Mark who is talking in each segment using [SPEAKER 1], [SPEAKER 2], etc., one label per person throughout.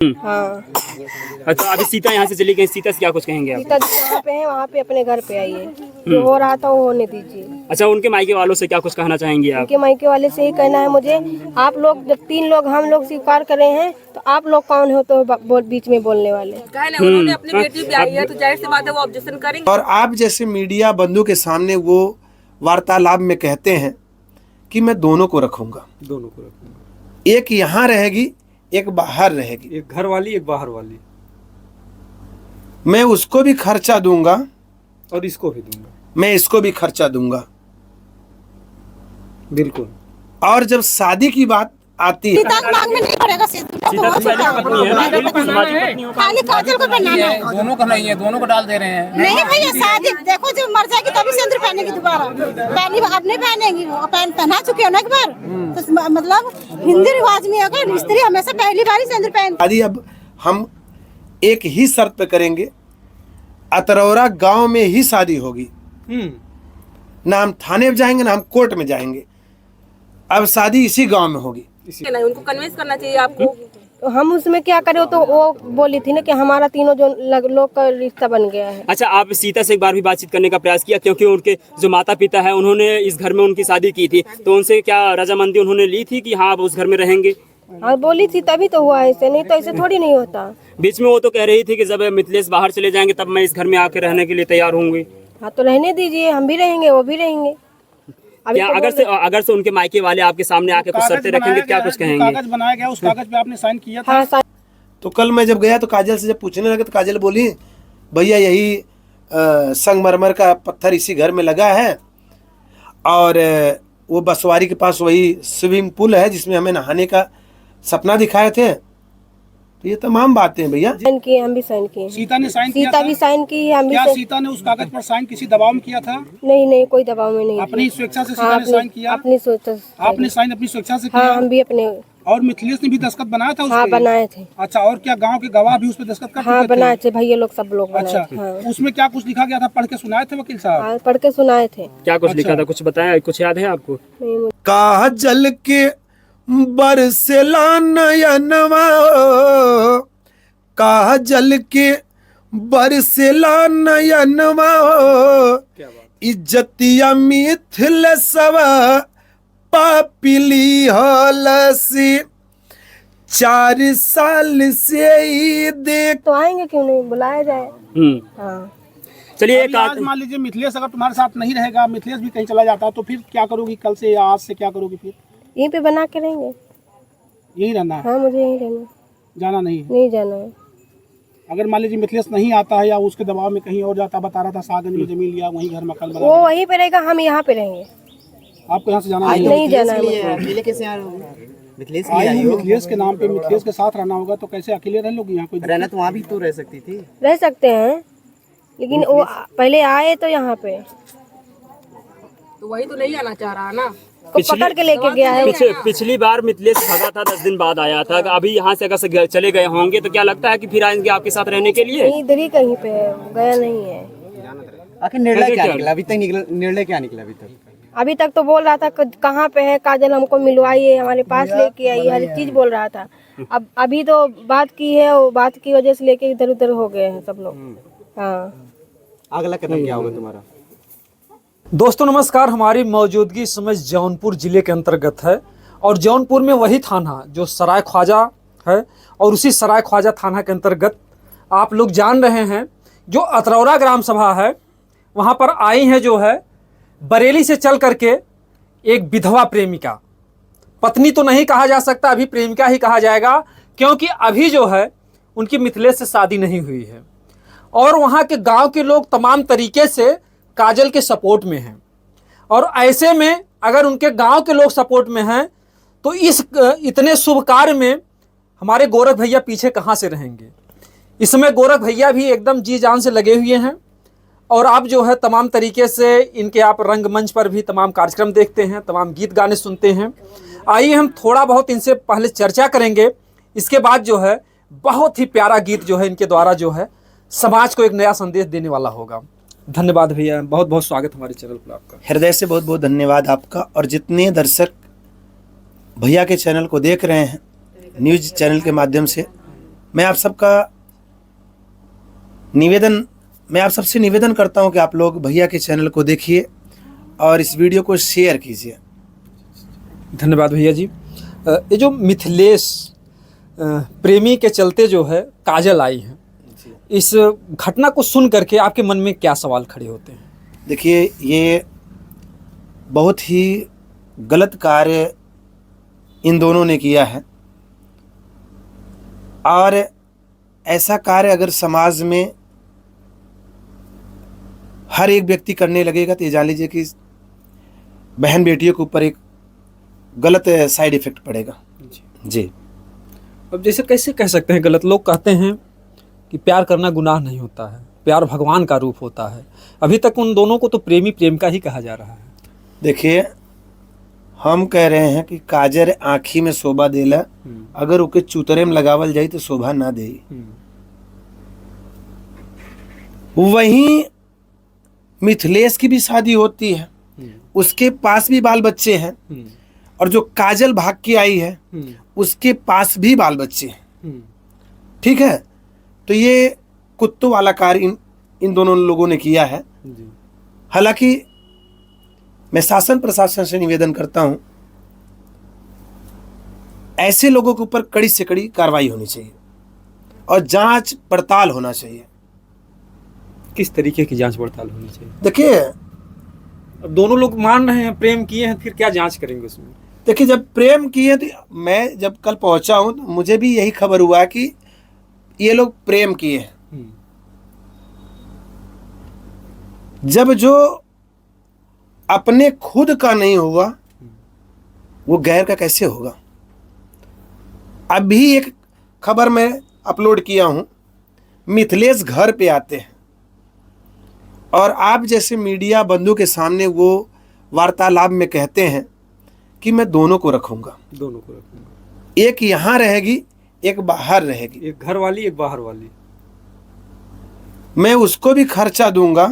[SPEAKER 1] हाँ।
[SPEAKER 2] अच्छा, अभी सीता यहाँ से चली गई, सीता से क्या कुछ कहेंगे आप?
[SPEAKER 1] सीता जी जहाँ पे है वहाँ पे अपने घर पे आई है, जो हो रहा था वो होने दीजिए।
[SPEAKER 2] अच्छा, उनके मायके वालों से क्या कुछ कहना चाहेंगे आप?
[SPEAKER 1] उनके मायके वाले से ही कहना है मुझे, आप लोग जब 3 लोग हम लोग स्वीकार कर रहे हैं तो आप लोग कौन हो तो बीच में बोलने वाले।
[SPEAKER 3] उन्होंने अपनी बेटी भी आई है तो जाहिर सी बात है वो ऑब्जेक्शन करेंगे।
[SPEAKER 4] और आप जैसे मीडिया बंधु के सामने वो वार्तालाप में कहते हैं कि मैं दोनों को रखूंगा, एक यहाँ रहेगी एक बाहर रहेगी,
[SPEAKER 5] एक घर वाली एक बाहर वाली,
[SPEAKER 4] मैं उसको भी खर्चा दूंगा
[SPEAKER 5] और इसको भी दूंगा,
[SPEAKER 4] मैं इसको भी खर्चा दूंगा।
[SPEAKER 5] बिल्कुल।
[SPEAKER 4] और जब शादी की बात आती है,
[SPEAKER 6] मांग में नहीं पड़ेगा,
[SPEAKER 2] सीता तो पहले की पत्नी है, बिल्कुल समाज की पत्नी हो।
[SPEAKER 6] खाली काजल को पहनाना है।
[SPEAKER 7] दोनों को नहीं है, दोनों को डाल दे रहे हैं।
[SPEAKER 6] नहीं भैया, शादी देखो जब मर जाएगी तभी सिंदूर पहनेगी दोबारा, पहली अब नहीं पहनेगी, वो पहना चुके हो ना एक बार। तो मतलब हिंदी रिवाज में अगर स्त्री हमेशा पहली बार ही सिंदूर पहन।
[SPEAKER 4] शादी अब हम एक ही शर्त पे करेंगे, अतरौरा गांव में ही शादी होगी, ना हम थाने में जाएंगे ना हम कोर्ट में जाएंगे, अब शादी इसी गांव में होगी।
[SPEAKER 3] नहीं, उनको कन्विंस करना चाहिए आपको।
[SPEAKER 1] तो हम उसमें क्या करें, तो वो बोली थी ना कि हमारा तीनों जो लोग का रिश्ता बन गया है।
[SPEAKER 2] अच्छा, आप सीता से एक बार भी बातचीत करने का प्रयास किया, क्योंकि उनके जो माता पिता है उन्होंने इस घर में उनकी शादी की थी, तो उनसे क्या रजामंदी उन्होंने ली थी कि हाँ आप उस घर में रहेंगे?
[SPEAKER 1] हाँ बोली थी, तभी तो हुआ ऐसे, नहीं तो ऐसे थोड़ी नहीं होता।
[SPEAKER 2] बीच में वो तो कह रही थी कि जब मिथिलेश बाहर चले जाएंगे तब मैं इस घर में आके रहने के लिए तैयार होंगी।
[SPEAKER 1] हाँ तो रहने दीजिए, हम भी रहेंगे वो भी रहेंगे।
[SPEAKER 2] क्या अगर से उनके मायके वाले आपके सामने आके कुछ शर्तें रखेंगे, क्या कुछ कहेंगे?
[SPEAKER 5] कागज बनाया गया, उस कागज पे आपने साइन किया था?
[SPEAKER 1] हाँ,
[SPEAKER 4] तो कल मैं जब गया तो काजल से जब पूछने लगे तो काजल बोली, भैया यही संगमरमर का पत्थर इसी घर में लगा है और वो बसवारी के पास वही स्विमिंग पूल है जिसमें हमें नहाने का सपना दिखाए थे। तो ये तमाम बातें हैं भैया।
[SPEAKER 1] साइन किए, हम भी साइन किए।
[SPEAKER 5] सीता ने साइन किया
[SPEAKER 1] सीता
[SPEAKER 5] था?
[SPEAKER 1] भी साइन की है, हम भी
[SPEAKER 5] क्या
[SPEAKER 1] साइन।
[SPEAKER 5] सीता ने उस कागज पर साइन किसी दबाव में किया था?
[SPEAKER 1] नहीं, कोई दबाव में नहीं।
[SPEAKER 5] अपनी स्वेच्छा से
[SPEAKER 1] हाँ,
[SPEAKER 5] सीता ने साइन किया?
[SPEAKER 1] अपनी स्वेच्छा से।
[SPEAKER 5] आपने साइन अपनी स्वेच्छा से
[SPEAKER 1] हाँ,
[SPEAKER 5] किया?
[SPEAKER 1] हम भी अपने।
[SPEAKER 5] और मिथिलेश ने भी दस्तखत बनाया था?
[SPEAKER 1] हाँ, बनाए थे।
[SPEAKER 5] अच्छा, और क्या गांव के गवाह भी उस पर दस्तखत कर
[SPEAKER 1] हाँ, बनाए थे भैया लोग, सब लोग बनाए
[SPEAKER 5] अच्छा,
[SPEAKER 1] थे। हाँ।
[SPEAKER 5] उसमें क्या कुछ लिखा गया था, पढ़ के सुनाए थे वकील साहब?
[SPEAKER 1] हाँ, पढ़ के सुनाए थे।
[SPEAKER 2] क्या कुछ लिखा था, कुछ बताया, कुछ याद है आपको?
[SPEAKER 1] नहीं, मुझे
[SPEAKER 4] काजल के बरसेला नयनवा, काजल के बरसेला नयनवा, इज्जतिया मिथिलेशवा पापिली हलसी, 4 साल से ही देख।
[SPEAKER 1] तो आएंगे क्यों नहीं, बुलाया जाए। हाँ,
[SPEAKER 2] चलिए
[SPEAKER 5] अभी आज मान लीजिए मिथिलेश अगर तुम्हारे साथ नहीं रहेगा, मिथिलेश भी कहीं चला जाता तो फिर क्या करोगी? कल से या आज से क्या करोगी? फिर
[SPEAKER 1] यहीं पे बना के रहेंगे।
[SPEAKER 5] यही रहना है?
[SPEAKER 1] हाँ, मुझे यहीं रहना,
[SPEAKER 5] जाना नहीं है?
[SPEAKER 1] नहीं जाना है।
[SPEAKER 5] अगर मान लीजिए मिथिलेश नहीं आता है या उसके दबाव में कहीं और जाता, बता रहा था सागंज में जमीन लिया, वहीं घर मकान बना,
[SPEAKER 1] वो वहीं पे रहेगा, हम यहाँ पे रहेंगे।
[SPEAKER 5] आपको यहाँ से जाना
[SPEAKER 1] नहीं जाना है मुझे।
[SPEAKER 7] अकेले कैसे आ रहे हो? मिथिलेश
[SPEAKER 5] मिथिलेश के नाम पे मिथिलेश के साथ रहना होगा, तो कैसे अकेले रह लोगी? यहाँ कोई
[SPEAKER 7] रहना तो वहाँ भी तो रह सकती थी।
[SPEAKER 1] रह सकते हैं, लेकिन वो पहले आए तो यहाँ पे
[SPEAKER 3] तो वही तो नहीं आना चाह रहा ना,
[SPEAKER 1] को पकड़ के लेके गया है।
[SPEAKER 2] पिछली बार मिथिलेश भागा था, 10 दिन बाद आया था। अभी यहाँ से अगर चले गए होंगे तो क्या लगता है कि फिर आएंगे आपके साथ रहने के लिए?
[SPEAKER 1] नहीं, इधर ही कहीं पे है, गया नहीं है।
[SPEAKER 7] आखिर निर्णय क्या निकला अभी तक? निर्णय क्या निकला अभी तक?
[SPEAKER 1] अभी तक तो बोल रहा था कहाँ पे है काजल, हमको मिलवाइए, हमारे पास लेके आइए, हर चीज बोल रहा था। अब अभी तो बात की है, वो बात की वजह से लेके इधर उधर हो गए हैं सब लोग। हाँ,
[SPEAKER 7] अगला कदम क्या होगा तुम्हारा?
[SPEAKER 5] दोस्तों नमस्कार, हमारी मौजूदगी इस समय जौनपुर जिले के अंतर्गत है और जौनपुर में वही थाना जो सराय ख्वाजा है और उसी सराय ख्वाजा थाना के अंतर्गत आप लोग जान रहे हैं जो अतरौरा ग्राम सभा है, वहाँ पर आई है जो है बरेली से चल करके एक विधवा प्रेमिका, पत्नी तो नहीं कहा जा सकता, अभी प्रेमिका ही कहा जाएगा, क्योंकि अभी जो है उनकी मिथिलेश से शादी नहीं हुई है और वहाँ के गांव के लोग तमाम तरीके से काजल के सपोर्ट में हैं। और ऐसे में अगर उनके गांव के लोग सपोर्ट में हैं तो इस इतने शुभ कार्य में हमारे गोरख भैया पीछे कहाँ से रहेंगे? इसमें गोरख भैया भी एकदम जी जान से लगे हुए हैं और आप जो है तमाम तरीके से इनके आप रंगमंच पर भी तमाम कार्यक्रम देखते हैं, तमाम गीत गाने सुनते हैं। आइए हम थोड़ा बहुत इनसे पहले चर्चा करेंगे, इसके बाद जो है बहुत ही प्यारा गीत जो है इनके द्वारा जो है समाज को एक नया संदेश देने वाला होगा। धन्यवाद भैया, बहुत बहुत स्वागत हमारे चैनल पर आपका।
[SPEAKER 4] हृदय से बहुत बहुत धन्यवाद आपका। और जितने दर्शक भैया के चैनल को देख रहे हैं न्यूज़ चैनल के माध्यम से, मैं आप सबसे निवेदन करता हूं कि आप लोग भैया के चैनल को देखिए और इस वीडियो को शेयर कीजिए।
[SPEAKER 5] धन्यवाद भैया जी। ये जो मिथिलेश प्रेमी के चलते जो है काजल आई है, इस घटना को सुन करके आपके मन में क्या सवाल खड़े होते हैं?
[SPEAKER 4] देखिए, ये बहुत ही गलत कार्य इन दोनों ने किया है और ऐसा कार्य अगर समाज में हर एक व्यक्ति करने लगेगा तो ये जान लीजिए कि बहन बेटियों के ऊपर एक गलत साइड इफेक्ट पड़ेगा। जी।
[SPEAKER 5] अब जैसे कैसे कह सकते हैं गलत? लोग कहते हैं कि प्यार करना गुनाह नहीं होता है, प्यार भगवान का रूप होता है। अभी तक उन दोनों को तो प्रेमी प्रेम का ही कहा जा रहा है।
[SPEAKER 4] देखिए, हम कह रहे हैं कि काजर आँखी में शोभा देला, अगर उके चूतरे में लगावल जाए तो शोभा ना दे। वहीं मिथिलेश की भी शादी होती है, उसके पास भी बाल बच्चे हैं, और जो काजल भाग के आई है उसके पास भी बाल बच्चे हैं। ठीक है, तो ये कुत्तों वाला कार्य इन दोनों लोगों ने किया है। हालांकि मैं शासन प्रशासन से निवेदन करता हूं, ऐसे लोगों के ऊपर कड़ी से कड़ी कार्रवाई होनी चाहिए और जांच पड़ताल होना चाहिए।
[SPEAKER 5] किस तरीके की जांच पड़ताल होनी चाहिए?
[SPEAKER 4] देखिए,
[SPEAKER 5] अब दोनों लोग मान रहे हैं प्रेम किए हैं, फिर क्या जांच करेंगे उसमें?
[SPEAKER 4] देखिए, जब प्रेम किए तो मैं जब कल पहुंचा हूं तो मुझे भी यही खबर हुआ कि ये लोग प्रेम किए हैं। जब जो अपने खुद का नहीं हुआ वो गैर का कैसे होगा? अभी एक खबर मैं अपलोड किया हूं, मिथिलेश घर पे आते हैं और आप जैसे मीडिया बंधु के सामने वो वार्तालाप में कहते हैं कि मैं दोनों को रखूंगा। एक यहाँ रहेगी, एक बाहर रहेगी,
[SPEAKER 5] एक घर वाली एक बाहर वाली।
[SPEAKER 4] मैं उसको भी खर्चा दूंगा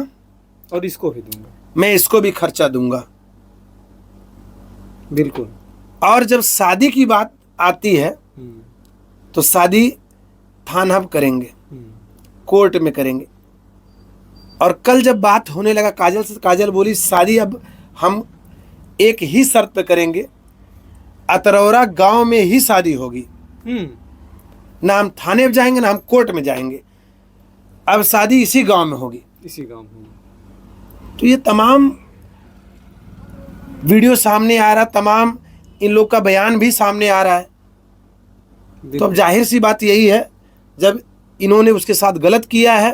[SPEAKER 5] और इसको भी दूंगा,
[SPEAKER 4] मैं इसको भी खर्चा दूंगा।
[SPEAKER 5] बिल्कुल।
[SPEAKER 4] और जब शादी की बात आती है तो शादी थाना करेंगे, कोर्ट में करेंगे। और कल जब बात होने लगा काजल से, काजल बोली शादी अब हम एक ही शर्त पे करेंगे, अतरौरा गांव में ही शादी होगी। ना हम थाने में जाएंगे ना हम कोर्ट में जाएंगे, अब शादी इसी गांव में होगी।
[SPEAKER 5] इसी गांव में।
[SPEAKER 4] तो ये तमाम वीडियो सामने आ रहा, तमाम इन लोग का बयान भी सामने आ रहा है। तो अब जाहिर सी बात यही है, जब इन्होंने उसके साथ गलत किया है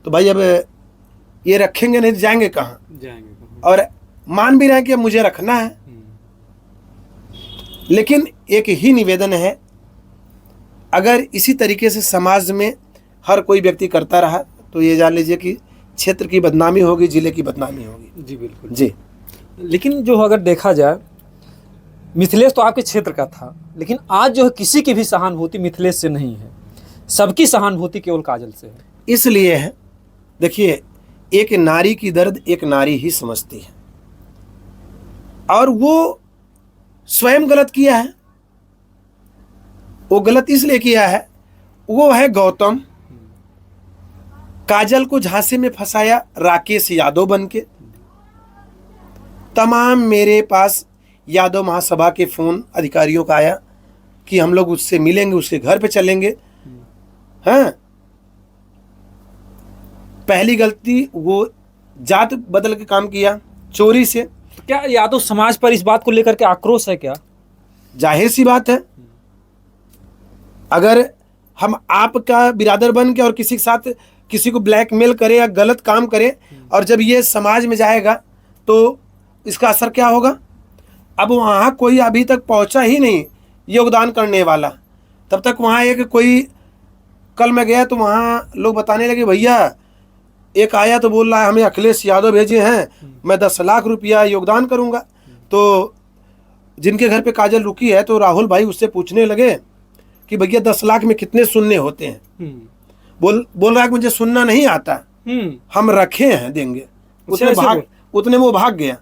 [SPEAKER 4] तो भाई अब ये रखेंगे नहीं तो जाएंगे कहाँ? और मान भी रहे हैं कि अब मुझे रखना है। लेकिन एक ही निवेदन है, अगर इसी तरीके से समाज में हर कोई व्यक्ति करता रहा तो ये जान लीजिए कि क्षेत्र की बदनामी होगी, जिले की बदनामी होगी।
[SPEAKER 5] जी बिल्कुल
[SPEAKER 4] जी।
[SPEAKER 5] लेकिन जो अगर देखा जाए, मिथिलेश तो आपके क्षेत्र का था, लेकिन आज जो है किसी की भी सहानुभूति मिथिलेश से नहीं है, सबकी सहानुभूति केवल काजल से है।
[SPEAKER 4] इसलिए है, देखिए, एक नारी की दर्द एक नारी ही समझती है और वो स्वयं गलत किया है। वो गलत इसलिए किया है, वो है गौतम, काजल को झांसे में फंसाया राकेश यादव बनके। तमाम मेरे पास यादव महासभा के फोन अधिकारियों का आया कि हम लोग उससे मिलेंगे, उसके घर पे चलेंगे। हाँ, पहली गलती वो जात बदल के काम किया, चोरी से।
[SPEAKER 5] तो क्या यादव समाज पर इस बात को लेकर के आक्रोश है क्या?
[SPEAKER 4] जाहिर सी बात है, अगर हम आपका बिरादर बन के और किसी के साथ किसी को ब्लैकमेल करे या गलत काम करे और जब ये समाज में जाएगा तो इसका असर क्या होगा? अब वहाँ कोई अभी तक पहुँचा ही नहीं योगदान करने वाला, तब तक वहाँ एक कोई, कल मैं गया तो वहाँ लोग बताने लगे, भैया एक आया तो बोल रहा है हमें अखिलेश यादव भेजे हैं, मैं 10 लाख रुपया योगदान करूँगा। तो जिनके घर पे काजल रुकी है तो राहुल भाई उससे पूछने लगे कि भैया 10 लाख में कितने सुनने होते हैं? बोल रहा है कि मुझे सुनना नहीं आता, हम रखे हैं देंगे। उतने में वो भाग गया।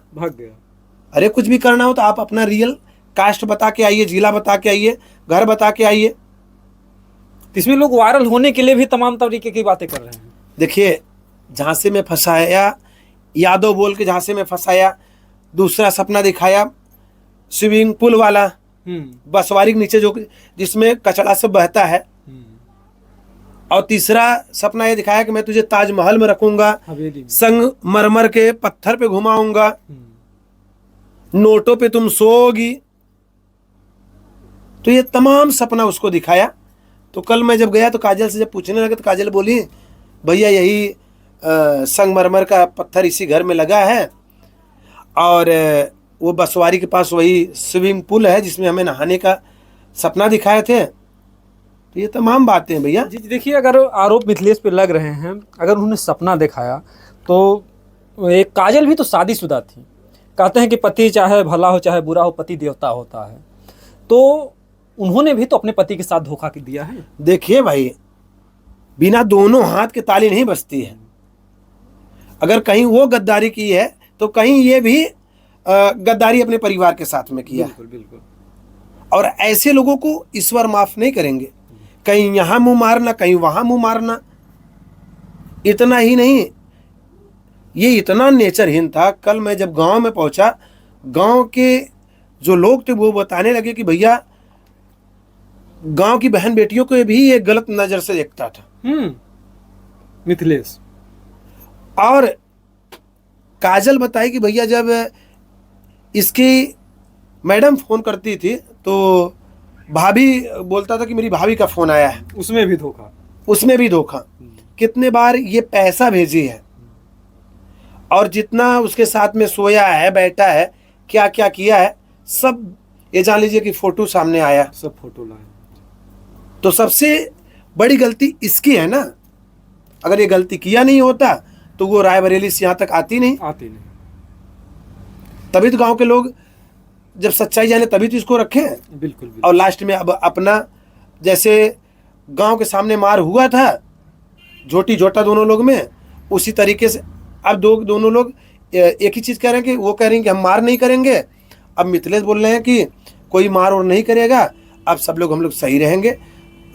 [SPEAKER 4] अरे कुछ भी करना हो तो आप अपना रियल कास्ट बता के आइए, जिला बता के आइए, घर बता के आइए।
[SPEAKER 5] तो इसमें लोग वायरल होने के लिए भी तमाम तरीके की बातें कर रहे हैं।
[SPEAKER 4] देखिए, झांसे में फंसाया, यादव बोल के झांसे में फंसाया, दूसरा सपना दिखाया स्विमिंग पूल वाला, बसवारी के नीचे जो जिसमें कचरा सब बहता है, और तीसरा सपना ये दिखाया कि मैं तुझे ताजमहल में रखूंगा,
[SPEAKER 5] हवेली में।
[SPEAKER 4] संगमरमर के पत्थर पे घुमाऊंगा, नोटों पे तुम सोओगी। तो ये तमाम सपना उसको दिखाया। तो कल मैं जब गया तो काजल से जब पूछने लगे तो काजल बोली, भैया यही संगमरमर का पत्थर इसी घर में लगा है, और वो बसवारी के पास वही स्विमिंग पूल है जिसमें हमें नहाने का सपना दिखाए थे। तो ये तमाम बातें हैं भैया।
[SPEAKER 5] जी देखिए, अगर आरोप मिथिलेश पे लग रहे हैं, अगर उन्होंने सपना दिखाया तो एक काजल भी तो शादीशुदा थी। कहते हैं कि पति चाहे भला हो चाहे बुरा हो, पति देवता होता है। तो उन्होंने भी तो अपने पति के साथ धोखा दिया है।
[SPEAKER 4] देखिए भाई, बिना दोनों हाथ के ताली नहीं बजती है। अगर कहीं वो गद्दारी की है तो कहीं ये भी गद्दारी अपने परिवार के साथ में किया।
[SPEAKER 5] बिल्कुल बिल्कुल।
[SPEAKER 4] और ऐसे लोगों को ईश्वर माफ नहीं करेंगे। कहीं यहाँ मुंह मारना, कहीं वहाँ मुंह मारना। इतना ही नहीं, ये इतना नेचरहीन था। कल मैं जब गांव में पहुंचा, गांव के जो लोग थे वो बताने लगे कि भैया गांव की बहन बेटियों को भी ये गलत नजर से देखता था
[SPEAKER 5] मिथिलेश।
[SPEAKER 4] और काजल बताई कि भैया जब इसकी मैडम फोन करती थी तो भाभी बोलता था कि मेरी भाभी का फोन आया है,
[SPEAKER 5] उसमें भी धोखा।
[SPEAKER 4] उसमें भी धोखा। कितने बार ये पैसा भेजी है, और जितना उसके साथ में सोया है, बैठा है, क्या क्या किया है, सब ये जान लीजिए कि फोटो सामने आया।
[SPEAKER 5] सब फोटो लाए।
[SPEAKER 4] तो सबसे बड़ी गलती इसकी है ना। अगर ये गलती किया नहीं होता तो वो रायबरेली से यहाँ तक आती नहीं। तभी तो गांव के लोग जब सच्चाई जाने तभी तो इसको रखे।
[SPEAKER 5] बिल्कुल।
[SPEAKER 4] और लास्ट में अब अपना, जैसे गांव के सामने मार हुआ था झोटी झोटा दोनों लोग में, उसी तरीके से अब दोनों लोग एक ही चीज़ कह रहे हैं कि वो कह रहे हैं कि हम मार नहीं करेंगे। अब मिथिलेश बोल रहे हैं कि कोई मार और नहीं करेगा, अब सब लोग हम लोग सही रहेंगे।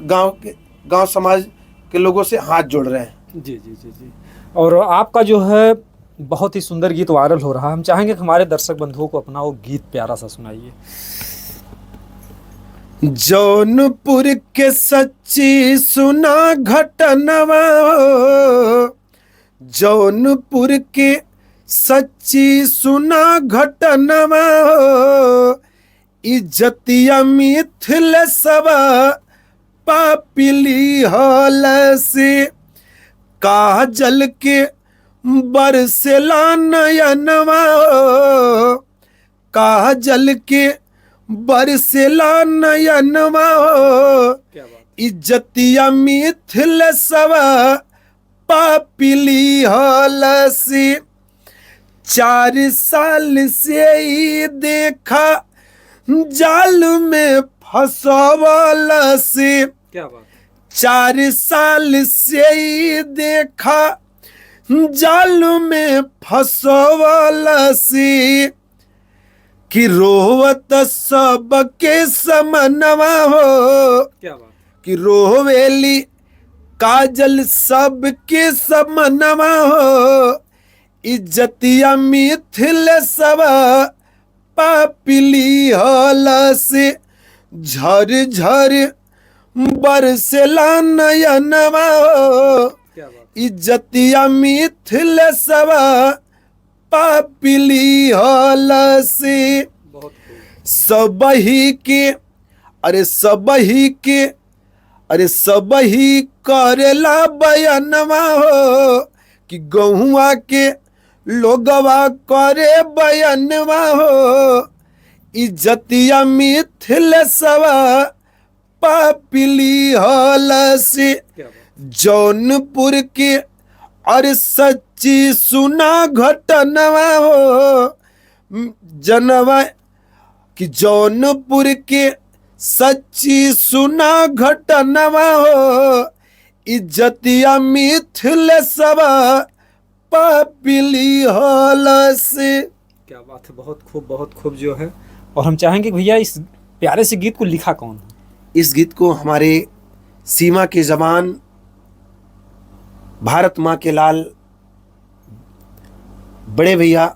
[SPEAKER 4] गांव समाज के लोगों से हाथ जोड़ रहे हैं।
[SPEAKER 5] जी जी जी जी। और आपका जो है बहुत ही सुंदर गीत वायरल हो रहा है। हम चाहेंगे कि हमारे दर्शक बंधुओं को अपना वो गीत प्यारा सा सुनाइए।
[SPEAKER 4] जौनपुर के सच्ची सुना घटनवा, जौनपुर के सच्ची सुना घटनवा, इज्जतिया मिथिलेशवा पापिली हल से, काजल के बरसेला नयनवा, काजल के बरसेला नयनवा, इज्जतिया मिथिलेशवा पापिली हल से। 4 साल से ही देखा जाल में फंसवाल से,
[SPEAKER 5] क्या बात।
[SPEAKER 4] 4 साल से ही देखा जाल में फंसवाल से, कि रोवत सबके समनवा हो,
[SPEAKER 5] क्या बात।
[SPEAKER 4] कि रोवेली काजल सबके समनवा हो, इज्जतिया मिथिलेशवा पापिली हल से। झर झर बरसेला नयनवा हो, इज्जतिया मिथिलेशवा पापिली हल से। सबही के अरे सबही के अरे सबही करेला बयनवा हो, कि गहुआ के लोगवा करे बयनवा हो, इज्जतिया मिथिलेशवा पापिली हल से। जौनपुर के और सच्ची सुना घटनवा हो, जनवा कि जौनपुर के सच्ची सुना घटनवा हो, इज्जतिया मिथिलेशवा पापिली हल से।
[SPEAKER 5] क्या बात है, बहुत खूब जो है। और हम चाहेंगे भैया इस प्यारे से गीत को लिखा कौन है?
[SPEAKER 4] इस गीत को हमारे सीमा की जबान, भारत माँ के लाल बड़े भैया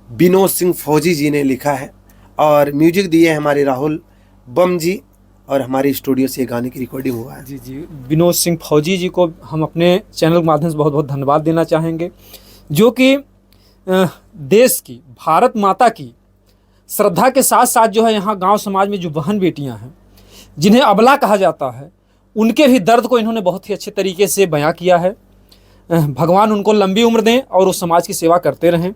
[SPEAKER 4] विनोद सिंह फौजी जी ने लिखा है और म्यूजिक दिए हैं हमारे राहुल बम जी, और हमारे स्टूडियो से ये गाने की रिकॉर्डिंग हुआ है।
[SPEAKER 5] जी जी, विनोद सिंह फौजी जी को हम अपने चैनल के माध्यम से बहुत बहुत धन्यवाद देना चाहेंगे, जो कि देश की, भारत माता की श्रद्धा के साथ साथ जो है यहाँ गांव समाज में जो बहन बेटियां हैं जिन्हें अबला कहा जाता है, उनके भी दर्द को इन्होंने बहुत ही अच्छे तरीके से बयां किया है। भगवान उनको लंबी उम्र दें और उस समाज की सेवा करते रहें।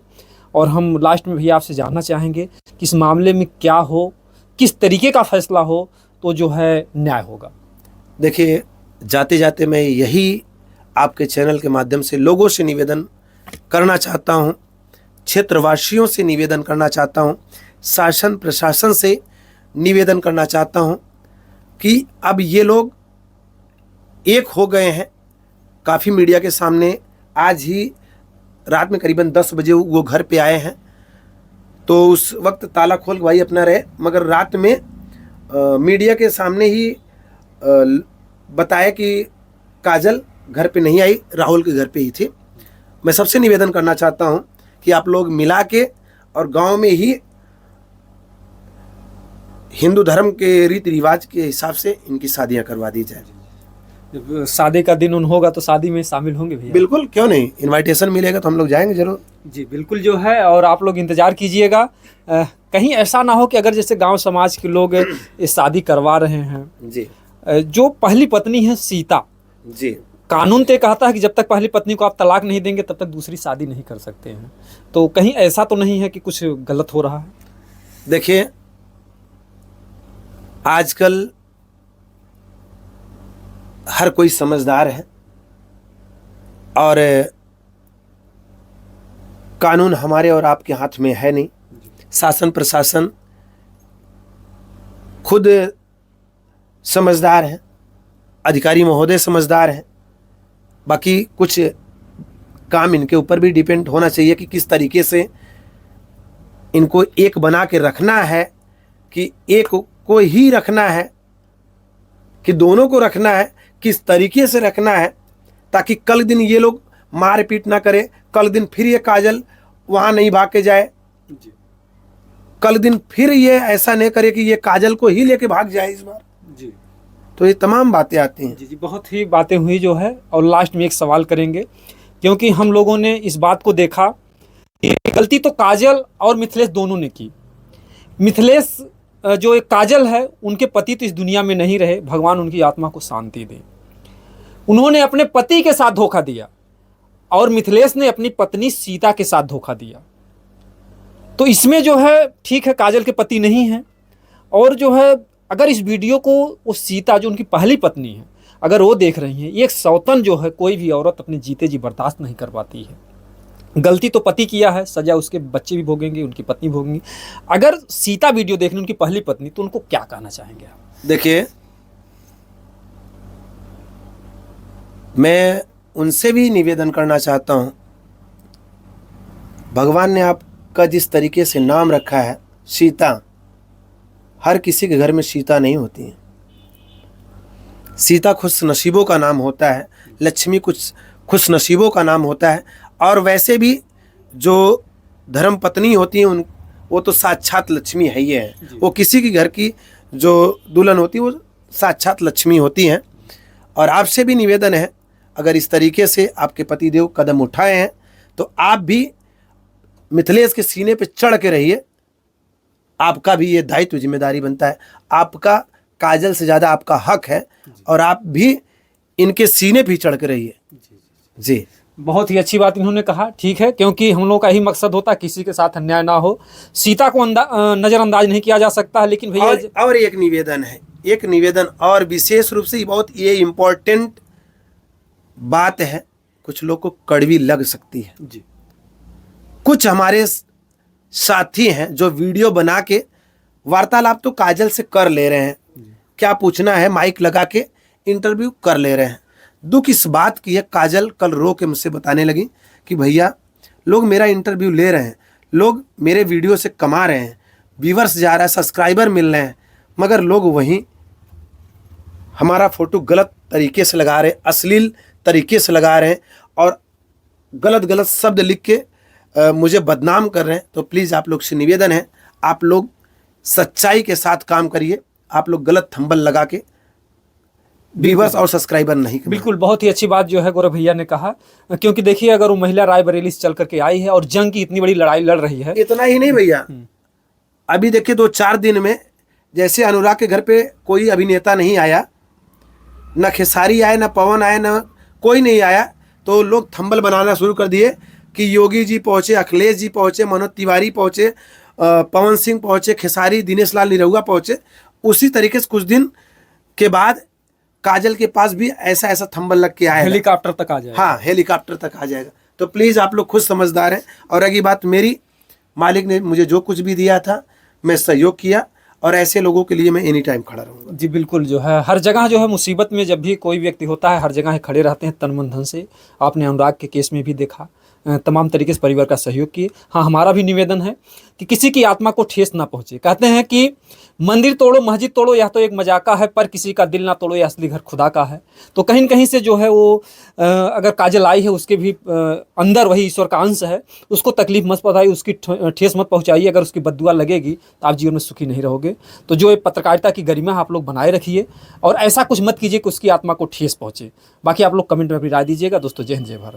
[SPEAKER 5] और हम लास्ट में भी आपसे जानना चाहेंगे कि इस मामले में क्या हो, किस तरीके का फैसला हो तो जो है न्याय होगा।
[SPEAKER 4] देखिए, जाते जाते मैं यही आपके चैनल के माध्यम से लोगों से निवेदन करना चाहता हूँ, क्षेत्रवासियों से निवेदन करना चाहता हूँ, शासन प्रशासन से निवेदन करना चाहता हूँ कि अब ये लोग एक हो गए हैं। काफ़ी मीडिया के सामने आज ही रात में करीबन 10 बजे वो घर पे आए हैं, तो उस वक्त ताला खोल के भाई अपना रहे, मगर रात में मीडिया के सामने ही बताया कि काजल घर पे नहीं आई, राहुल के घर पे ही थी। मैं सबसे निवेदन करना चाहता हूं कि आप लोग मिला के और गांव में ही हिंदू धर्म के रीति रिवाज के हिसाब से इनकी शादियां करवा दी जाए।
[SPEAKER 5] जब शादी का दिन उन होगा तो शादी में शामिल होंगे भैया?
[SPEAKER 4] बिल्कुल, क्यों नहीं, इनविटेशन मिलेगा तो हम लोग जाएंगे जरूर।
[SPEAKER 5] जी बिल्कुल जो है, और आप लोग इंतज़ार कीजिएगा। कहीं ऐसा ना हो कि अगर जैसे गांव समाज के लोग ये शादी करवा रहे हैं,
[SPEAKER 4] जी,
[SPEAKER 5] जो पहली पत्नी है सीता,
[SPEAKER 4] जी,
[SPEAKER 5] कानून तो कहता है कि जब तक पहली पत्नी को आप तलाक नहीं देंगे तब तक दूसरी शादी नहीं कर सकते हैं, तो कहीं ऐसा तो नहीं है कि कुछ गलत हो रहा है?
[SPEAKER 4] देखिए, आजकल हर कोई समझदार है और कानून हमारे और आपके हाथ में है नहीं। शासन प्रशासन खुद समझदार है, अधिकारी महोदय समझदार हैं। बाकी कुछ काम इनके ऊपर भी डिपेंड होना चाहिए कि किस तरीके से इनको एक बना के रखना है, कि एक को ही रखना है कि दोनों को रखना है, किस तरीके से रखना है, ताकि कल दिन ये लोग मारपीट ना करे, कल दिन फिर ये काजल वहाँ नहीं भाग के जाए, कल दिन फिर ये ऐसा नहीं करे कि ये काजल को ही लेके भाग जाए इस बार।
[SPEAKER 5] जी,
[SPEAKER 4] तो ये तमाम बातें आती हैं।
[SPEAKER 5] जी जी, बहुत ही बातें हुई जो है। और लास्ट में एक सवाल करेंगे, क्योंकि हम लोगों ने इस बात को देखा कि गलती तो काजल और मिथिलेश दोनों ने की। मिथिलेश जो एक काजल है, उनके पति तो इस दुनिया में नहीं रहे, भगवान उनकी आत्मा को शांति दे। उन्होंने अपने पति के साथ धोखा दिया और मिथिलेश ने अपनी पत्नी सीता के साथ धोखा दिया। तो इसमें जो है, ठीक है काजल के पति नहीं है, और जो है अगर इस वीडियो को वो सीता जो उनकी पहली पत्नी है अगर वो देख रही हैं, ये एक सौतन जो है कोई भी औरत अपने जीते जी बर्दाश्त नहीं कर पाती है। गलती तो पति किया है, सजा उसके बच्चे भी भोगेंगे, उनकी पत्नी भोगेंगी। अगर सीता वीडियो देख रही उनकी पहली पत्नी, तो उनको क्या कहना चाहेंगे आप?
[SPEAKER 4] देखिए, मैं उनसे भी निवेदन करना चाहता हूँ, भगवान ने आपका जिस तरीके से नाम रखा है सीता, हर किसी के घर में सीता नहीं होती है। सीता खुश नसीबों का नाम होता है, लक्ष्मी कुछ खुश नसीबों का नाम होता है। और वैसे भी जो धर्म पत्नी होती हैं उन वो तो साक्षात लक्ष्मी है ही है। वो किसी की घर की जो दुल्हन होती है वो साक्षात लक्ष्मी होती हैं। और आपसे भी निवेदन है, अगर इस तरीके से आपके पतिदेव कदम उठाए हैं तो आप भी मिथिलेश के सीने पे चढ़ के रहिए। आपका भी ये दायित्व जिम्मेदारी बनता है, आपका काजल से ज़्यादा आपका हक है, और आप भी इनके सीने पे चढ़ के रहिए। जी,
[SPEAKER 5] बहुत ही अच्छी बात इन्होंने कहा। ठीक है, क्योंकि हम लोग का ही मकसद होता है किसी के साथ अन्याय ना हो। सीता को नज़रअंदाज नहीं किया जा सकता है, लेकिन भैया
[SPEAKER 4] और एक निवेदन है, एक निवेदन और विशेष रूप से बहुत ये इम्पोर्टेंट बात है, कुछ लोग को कड़वी लग सकती है
[SPEAKER 5] जी।
[SPEAKER 4] कुछ हमारे साथी हैं जो वीडियो बना के वार्तालाप तो काजल से कर ले रहे हैं, क्या पूछना है माइक लगा के इंटरव्यू कर ले रहे हैं। दुख इस बात की है, काजल कल रो के मुझसे बताने लगी कि भैया लोग मेरा इंटरव्यू ले रहे हैं, लोग मेरे वीडियो से कमा रहे हैं, व्यूअर्स जा रहा है, सब्सक्राइबर मिल रहे हैं, मगर लोग वहीं हमारा फोटो गलत तरीके से लगा रहे हैं, अश्लील तरीके से लगा रहे हैं और गलत गलत शब्द लिख के मुझे बदनाम कर रहे हैं। तो प्लीज़ आप लोग से निवेदन है, आप लोग सच्चाई के साथ काम करिए। आप लोग गलत थंबल लगा के व्यूअर्स और सब्सक्राइबर नहीं कमाएं।
[SPEAKER 5] बिल्कुल, बहुत ही अच्छी बात जो है गौरव भैया ने कहा, क्योंकि देखिए अगर वो महिला रायबरेली से चल करके आई है और जंग की इतनी बड़ी लड़ाई लड़ रही है।
[SPEAKER 4] इतना ही नहीं भैया, अभी देखिए 2-4 दिन में जैसे अनुराग के घर पे कोई अभिनेता नहीं आया, न खेसारी आए, न पवन आए, न कोई नहीं आया, तो लोग थंबल बनाना शुरू कर दिए कि योगी जी पहुंचे, अखिलेश जी पहुंचे, मनोज तिवारी पहुंचे, पवन सिंह पहुंचे, खेसारी, दिनेश लाल निरहुआ पहुंचे। उसी तरीके से कुछ दिन के बाद काजल के पास भी ऐसा ऐसा थंबल लग के आया,
[SPEAKER 5] हेलीकॉप्टर तक आ जाए।
[SPEAKER 4] हाँ, हेलीकॉप्टर तक आ जाएगा। तो प्लीज़ आप लोग खुद समझदार हैं। और अगली बात, मेरी मालिक ने मुझे जो कुछ भी दिया था मैं सहयोग किया और ऐसे लोगों के लिए मैं एनी टाइम खड़ा रहूँगा।
[SPEAKER 5] जी बिल्कुल, जो है हर जगह जो है मुसीबत में जब भी कोई व्यक्ति होता है हर जगह खड़े रहते हैं तन मन धन से। आपने अनुराग के केस में भी देखा, तमाम तरीके से परिवार का सहयोग किए। हाँ, हमारा भी निवेदन है कि किसी की आत्मा को ठेस ना पहुंचे। कहते हैं कि मंदिर तोड़ो, मस्जिद तोड़ो, यह तो एक मजाका है, पर किसी का दिल ना तोड़ो, यह असली घर खुदा का है। तो कहीं न कहीं से जो है वो अगर काजल आई है उसके भी अंदर वही ईश्वर का अंश है, उसको तकलीफ मत पहुंचाइए, उसकी ठेस मत पहुंचाइए। अगर उसकी बद्दुआ लगेगी तो आप जीवन में सुखी नहीं रहोगे। तो जो पत्रकारिता की गरिमा आप लोग बनाए रखिए और ऐसा कुछ मत कीजिए कि उसकी आत्मा को ठेस पहुंचे। बाकी आप लोग कमेंट में अपनी राय दीजिएगा। दोस्तों, जय हिंद, जय भारत।